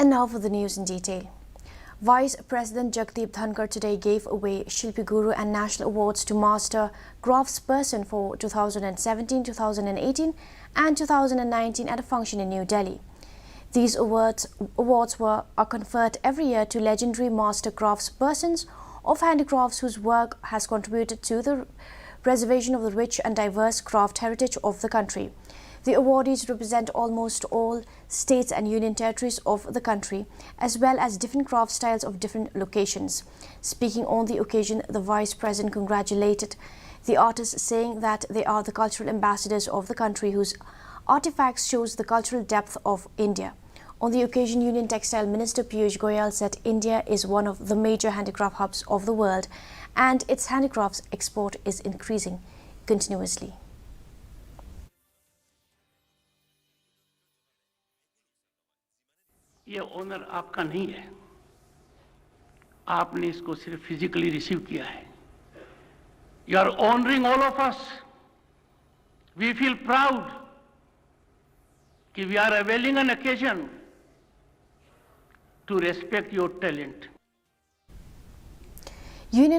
And now for the news in detail. Vice President Jageep Dhankhar today gave away Shilpi Guru and National Awards to Master Craftsperson for 2017, 2018 and 2019 at a function in New Delhi. These awards are conferred every year to legendary master craftspersons of handicrafts whose work has contributed to the preservation of the rich and diverse craft heritage of the country. The awardees represent almost all states and union territories of the country, as well as different craft styles of different locations. Speaking on the occasion, the Vice President congratulated the artists, saying that they are the cultural ambassadors of the country whose artifacts shows the cultural depth of India. On the occasion, Union Textile Minister Piyush Goyal said India is one of the major handicraft hubs of the world and its handicrafts export is increasing continuously. ये honour आपका नहीं है, आपने इसको सिर्फ physically receive किया है. You are honoring all of us. We feel proud कि we are availing an occasion to respect your talent. Union